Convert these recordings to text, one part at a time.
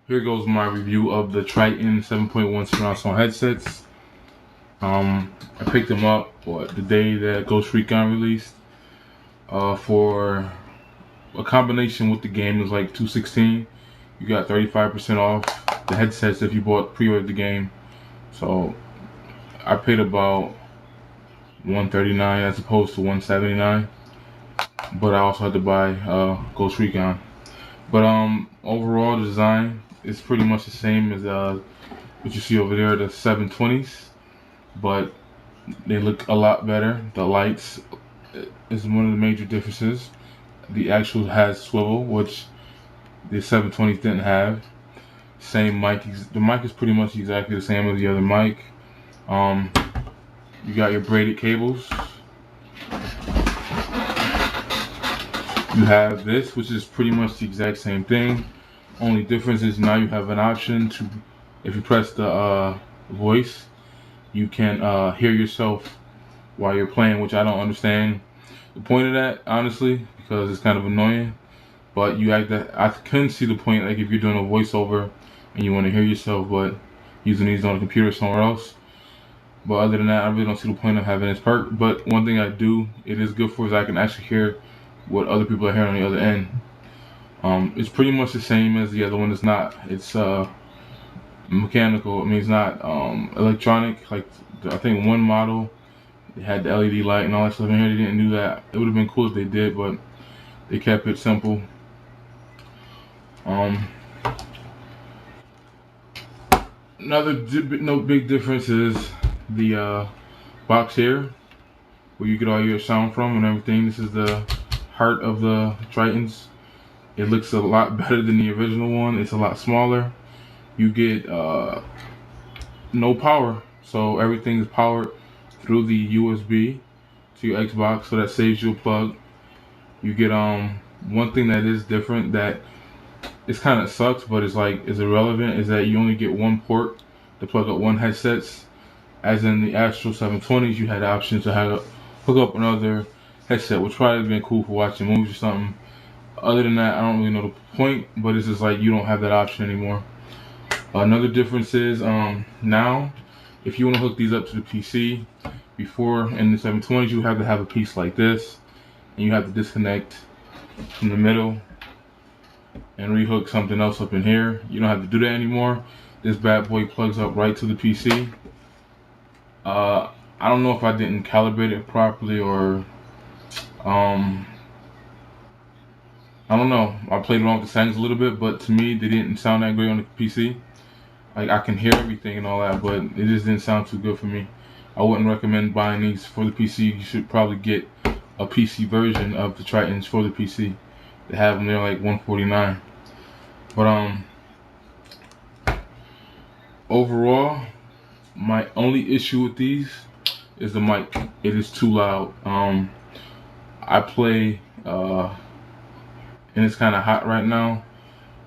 Here goes my review of the TRITTON 7.1 surround sound headsets. I picked them up the day that Ghost Recon released. For a combination with the game, it was like $216. You got 35% off the headsets if you pre-ordered the game. So I paid about $139 as opposed to $179. But I also had to buy Ghost Recon. But overall, the design is pretty much the same as what you see over there, the 720s, but they look a lot better. The lights is one of the major differences. The actual has swivel, which the 720s didn't have. Same mic. The mic is pretty much exactly the same as the other mic. You got your braided cables. You have this, which is pretty much the exact same thing. Only difference is now you have an option to, if you press the voice, you can hear yourself while you're playing, which I don't understand the point of that, honestly, because it's kind of annoying. But I couldn't see the point, like if you're doing a voiceover and you want to hear yourself, but using these on a computer somewhere else. But other than that, I really don't see the point of having this perk. But one thing it is good for is I can actually hear what other people are hearing on the other end. It's pretty much the same as the other one. It's not. It's mechanical. I mean, it's not electronic. Like I think one model, they had the LED light and all that stuff in here. They didn't do that. It would have been cool if they did, but they kept it simple. Another big difference is the box here, where you get all your sound from and everything. This is the heart of the TRITTONs. It looks a lot better than the original one. It's a lot smaller. You get no power, so everything is powered through the USB to your Xbox, so that saves you a plug. You get one thing that is different that it's kind of sucks, but it's irrelevant, is that you only get one port to plug up one headsets. As in the actual 720s, you had the option to hook up another headset, which probably would have been cool for watching movies or something. Other than that, I don't really know the point, but it's just like you don't have that option anymore. Another difference is now, if you want to hook these up to the PC, before in the 720s you have to have a piece like this, and you have to disconnect from the middle and rehook something else up in here. You don't have to do that anymore. This bad boy plugs up right to the PC. I don't know if I didn't calibrate it properly or I don't know. I played around with the settings a little bit, but to me they didn't sound that great on the PC. Like I can hear everything and all that, but it just didn't sound too good for me. I wouldn't recommend buying these for the PC. You should probably get a PC version of the TRITTONs for the PC. They have them there like $149. But overall, my only issue with these is the mic. It is too loud. I play and it's kind of hot right now,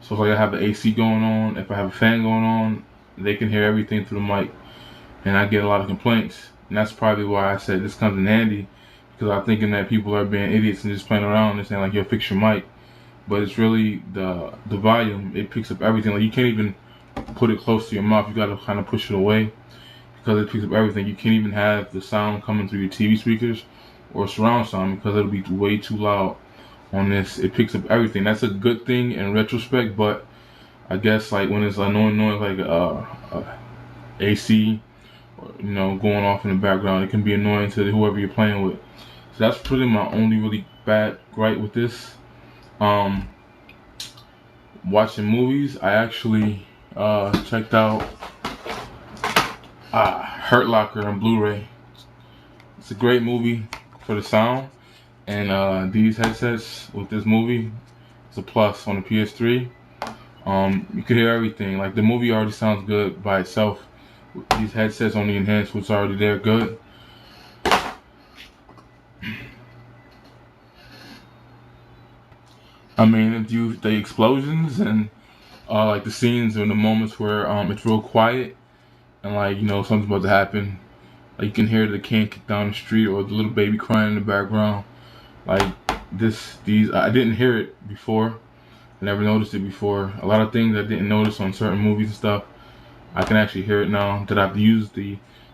so if I have the AC going on, if I have a fan going on, they can hear everything through the mic, and I get a lot of complaints. And that's probably why I said this comes in handy, because I'm thinking that people are being idiots and just playing around and saying like, yo, fix your mic. But it's really the volume. It picks up everything. Like you can't even put it close to your mouth. You got to kind of push it away, because it picks up everything. You can't even have the sound coming through your TV speakers or surround sound, because it'll be way too loud on this. It picks up everything. That's a good thing in retrospect, but I guess like when it's annoying noise like AC, or, going off in the background, it can be annoying to whoever you're playing with. So that's pretty my only really bad gripe with this. Watching movies, I actually checked out Hurt Locker on Blu-ray. It's a great movie for the sound, and these headsets with this movie is a plus on the PS3. You can hear everything. Like the movie already sounds good by itself. These headsets only enhance what's already there good. I mean, the explosions and like the scenes and the moments where it's real quiet and like something's about to happen. Like you can hear the can kick down the street or the little baby crying in the background. Like these I didn't hear it before. I never noticed it before. A lot of things I didn't notice on certain movies and stuff, I can actually hear it now that I've used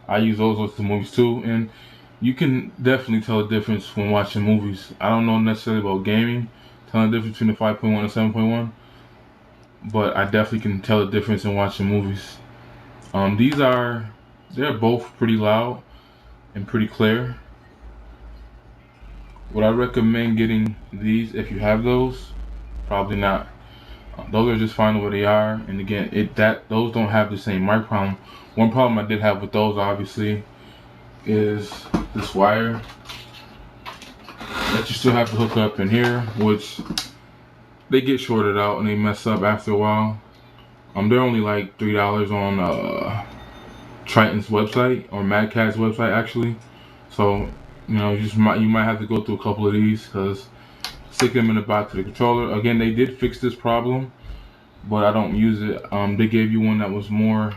I use those with the movies too, and you can definitely tell the difference when watching movies. I don't know necessarily about gaming, telling the difference between the 5.1 and 7.1, but I definitely can tell the difference in watching movies. They're both pretty loud and pretty clear. Would I recommend getting these if you have those? Probably not. Those are just fine the way they are, and again, those don't have the same mic problem. One problem I did have with those, obviously, is this wire that you still have to hook up in here, which they get shorted out and they mess up after a while. They're only like $3 on TRITTON's website, or MadCat's website actually. So you might have to go through a couple of these, because stick them in the box of the controller. Again, they did fix this problem, but I don't use it. They gave you one that was more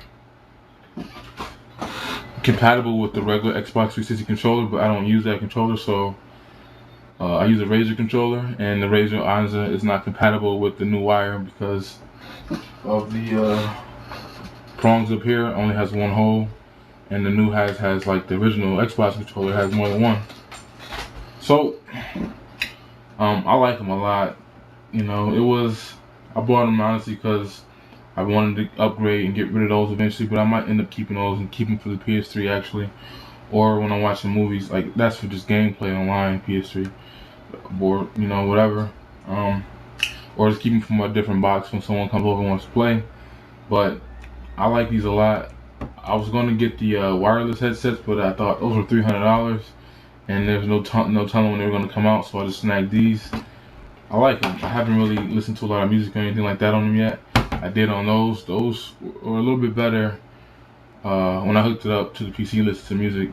compatible with the regular Xbox 360 controller, but I don't use that controller, so I use a Razer controller, and the Razer Anza is not compatible with the new wire because of the prongs up here. Only has one hole, and the new has like the original Xbox controller has more than one. So I like them a lot. I bought them honestly because I wanted to upgrade and get rid of those eventually, but I might end up keeping those and keep them for the PS3 actually, or when I'm watching movies. Like, that's for just gameplay online, PS3, or whatever. Or just keep them from a different box when someone comes over and wants to play. But I like these a lot. I was going to get the wireless headsets, but I thought those were $300, and there's no telling when they were going to come out, so I just snagged these. I like them. I haven't really listened to a lot of music or anything like that on them yet. I did on those. Those were a little bit better when I hooked it up to the PC, listen to music.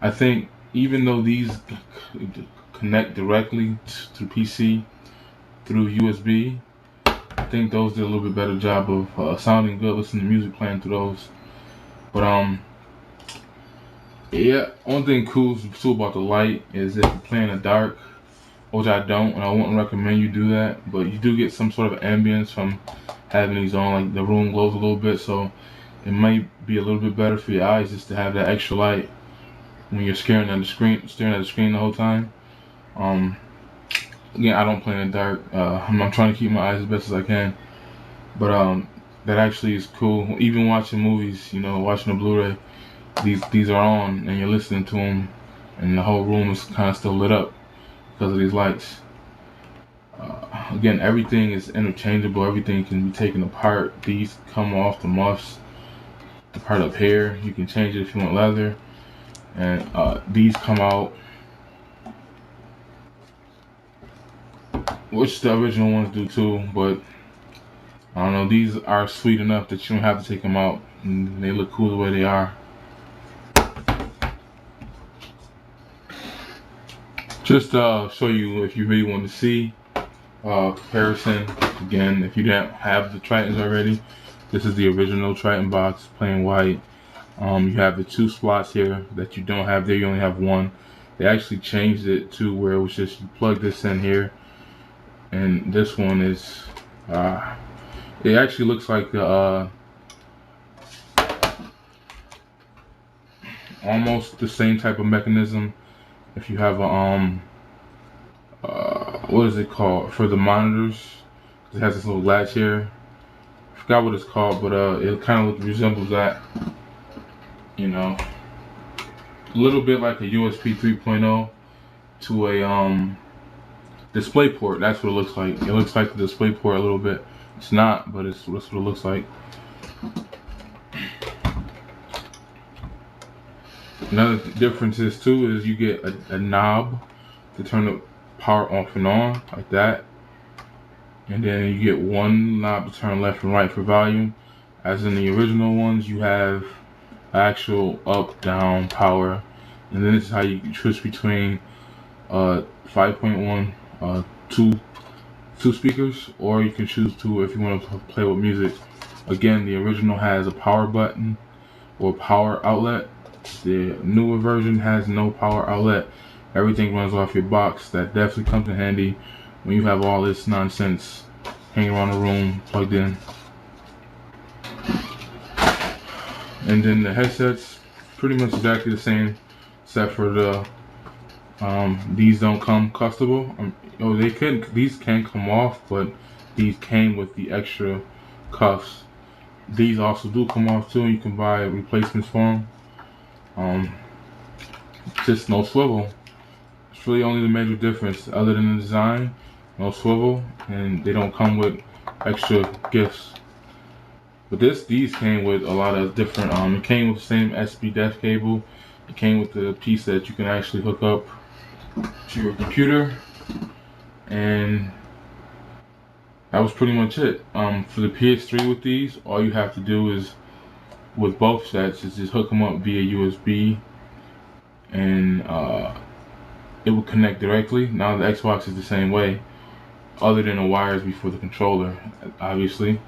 I think even though these connect directly to PC through USB, I think those did a little bit better job of sounding good, listening to music playing through those. But yeah, one thing cool about the light is if you're playing in the dark, which I don't, and I wouldn't recommend you do that, but you do get some sort of ambience from having these on. Like, the room glows a little bit, so it might be a little bit better for your eyes just to have that extra light when you're staring at the screen the whole time. Again, I don't play in the dark. I'm trying to keep my eyes as best as I can, but that actually is cool. Even watching movies, watching a Blu-ray, these are on and you're listening to them, and the whole room is kind of still lit up because of these lights. Again, everything is interchangeable. Everything can be taken apart. These come off the muffs. The part up here, you can change it if you want leather, and these come out, which the original ones do too, but I don't know, these are sweet enough that you don't have to take them out, and they look cool the way they are. Just show you, if you really want to see comparison. Again, if you didn't have the TRITTONs already, this is the original TRITTON box, plain white. You have the two slots here that you don't have there. You only have one. They actually changed it to where it was just, you plug this in here, and this one is it actually looks like the almost the same type of mechanism. If you have a what is it called for the monitors? It has this little latch here. I forgot what it's called, but it kind of resembles that. A little bit like a USB 3.0 to a display port. That's what it looks like. It looks like the display port a little bit. It's not, but that's what it looks like. Another difference is too is you get a knob to turn the power off and on, like that, and then you get one knob to turn left and right for volume. As in the original ones, you have actual up, down power, and then this is how you can switch between 5.1 two speakers, or you can choose to if you want to play with music. Again, the original has a power button or power outlet. The newer version has no power outlet. Everything runs off your box. That definitely comes in handy when you have all this nonsense hanging around the room plugged in. And then the headsets, pretty much exactly the same, except for the these don't come custable. These can come off, but these came with the extra cuffs. These also do come off too. You can buy replacements for them. Just no swivel. It's really only the major difference, other than the design. No swivel, and they don't come with extra gifts. But these came with a lot of different. It came with the same SB def cable. It came with the piece that you can actually hook up to your computer, and that was pretty much it. For the PS3 with these, all you have to do is, with both sets, is just hook them up via USB, and it will connect directly. Now the Xbox is the same way, other than the wires before the controller, obviously.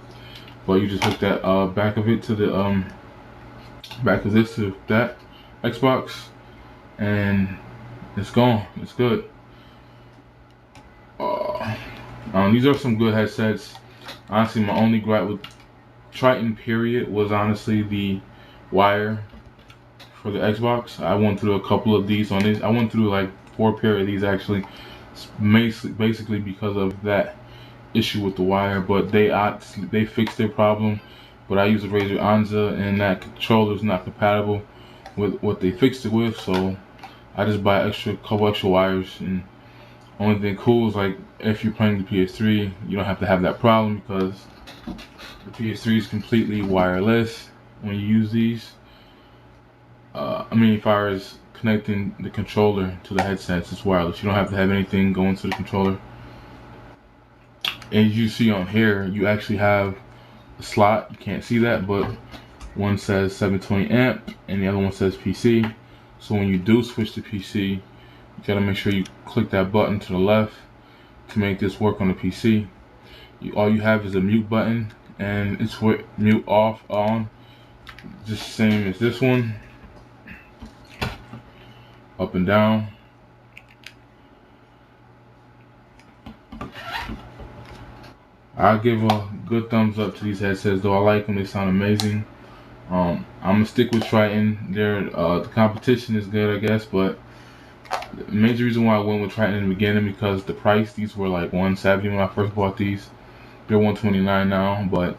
But you just hook that back of it to the back of this to that Xbox, and it's gone. It's good. These are some good headsets. Honestly, my only gripe with TRITTON period was honestly the wire for the Xbox. I went through a couple of these on this. I went through like 4 pair of these actually, basically because of that issue with the wire. But they fixed their problem. But I use a Razer Anza, and that controller is not compatible with what they fixed it with. So I just buy couple extra wires. And only thing cool is, like, if you're playing the PS3, you don't have to have that problem, because the PS3 is completely wireless when you use these. As far as connecting the controller to the headsets, it's wireless. You don't have to have anything going to the controller. And as you see on here, you actually have a slot. You can't see that, but one says 720 amp and the other one says PC. So when you do switch to PC, you gotta make sure you click that button to the left to make this work on the PC. All you have is a mute button, and it's with mute off, on, just the same as this one. Up and down. I'll give a good thumbs up to these headsets, though. I like them. They sound amazing. I'm gonna stick with TRITTON. The competition is good, I guess, but the major reason why I went with TRITTON in the beginning, because the price, these were like $170 when I first bought these. They're $129 now, but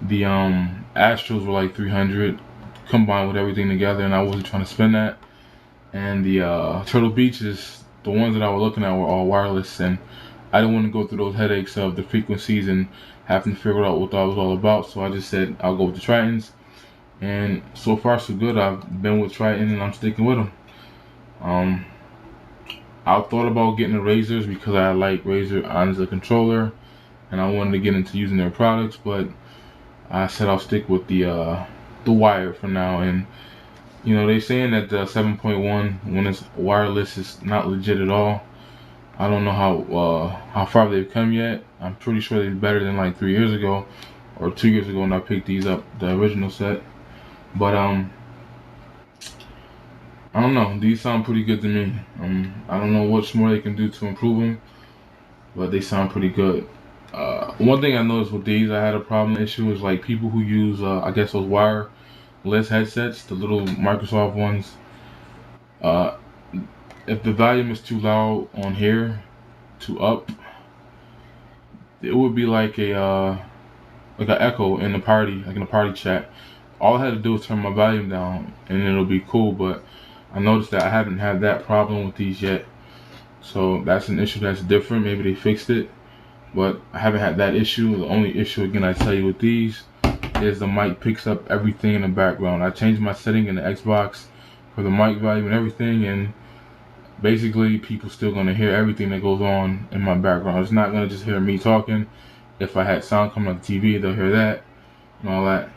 the Astros were like $300 combined with everything together, and I wasn't trying to spend that. And the Turtle Beaches, the ones that I was looking at, were all wireless, and I didn't want to go through those headaches of the frequencies and having to figure out what that was all about. So I just said I'll go with the TRITTONs, and so far so good. I've been with TRITTON, and I'm sticking with them. I thought about getting the Razers because I like Razer Anza controller, and I wanted to get into using their products, but I said I'll stick with the wire for now. And you know, they're saying that the 7.1, when it's wireless, is not legit at all. I don't know how far they've come yet. I'm pretty sure they're better than like 3 years ago or 2 years ago when I picked these up, the original set. But I don't know. These sound pretty good to me. I don't know what more they can do to improve them, but they sound pretty good. One thing I noticed with these, I had a problem issue, is like people who use I guess those wireless headsets, the little Microsoft ones. If the volume is too loud on here, to up, it would be like an echo in the party, like in a party chat. All I had to do was turn my volume down, and it'll be cool. But I noticed that I haven't had that problem with these yet, so that's an issue that's different. Maybe they fixed it, but I haven't had that issue. The only issue, again, I tell you with these, is the mic picks up everything in the background. I changed my setting in the Xbox for the mic volume and everything, and basically people still gonna hear everything that goes on in my background. It's not gonna just hear me talking. If I had sound coming on the TV, they'll hear that and all that.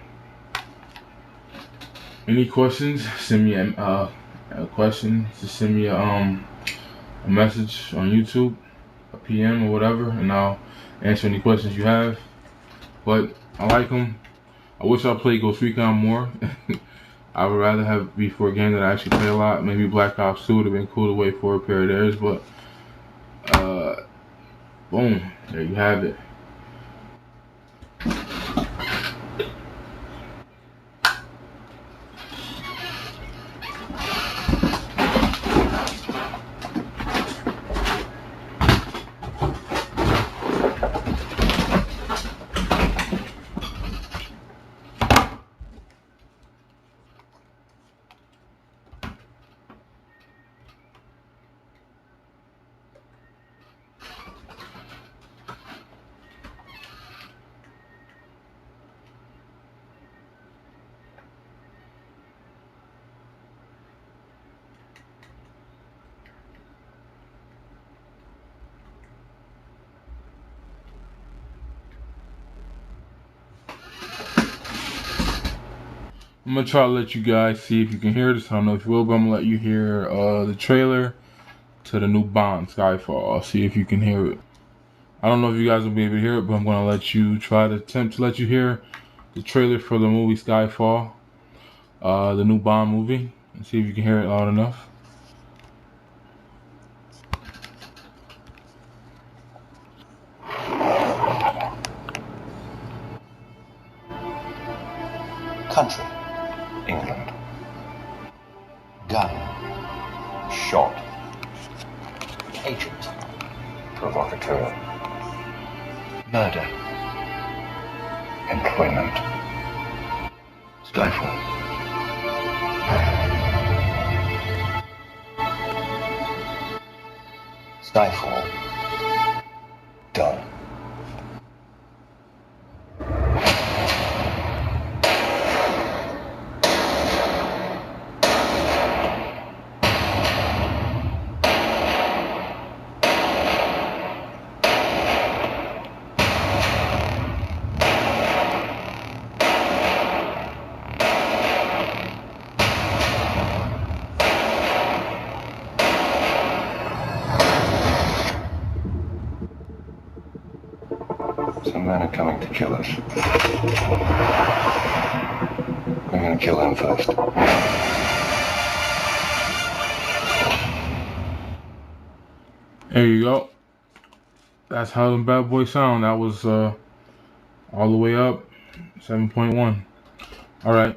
Any questions? Send me a question. Just send me a message on YouTube, a PM or whatever, and I'll answer any questions you have. But I like them. I wish I played Ghost Recon more. I would rather have be for a game that I actually play a lot. Maybe Black Ops 2 would have been cool to wait for a pair of theirs, but boom, there you have it. I'm gonna try to let you guys see if you can hear this. I don't know if you will, but I'm gonna let you hear the trailer to the new Bond, Skyfall. I'll see if you can hear it. I don't know if you guys will be able to hear it, but I'm gonna let you try to attempt to let you hear the trailer for the movie Skyfall, the new Bond movie, and see if you can hear it loud enough. Country, England. Gun, shot. Agent, provocateur. Murder, employment. Skyfall. Skyfall. Done. Some men are coming to kill us. We're gonna kill them first. There you go. That's how the bad boy sound. That was all the way up, 7.1. All right.